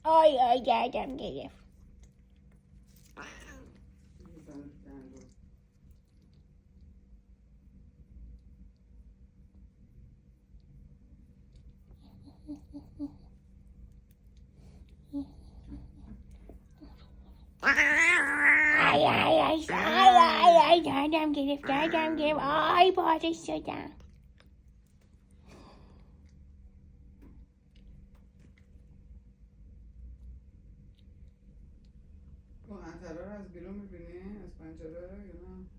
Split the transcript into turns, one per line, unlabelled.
آی آی گردم گرفت. آی گردم گرفت. آی بارش شدم.
تو عنتره رو از بیرون میبینی؟ از پنجره یا نه؟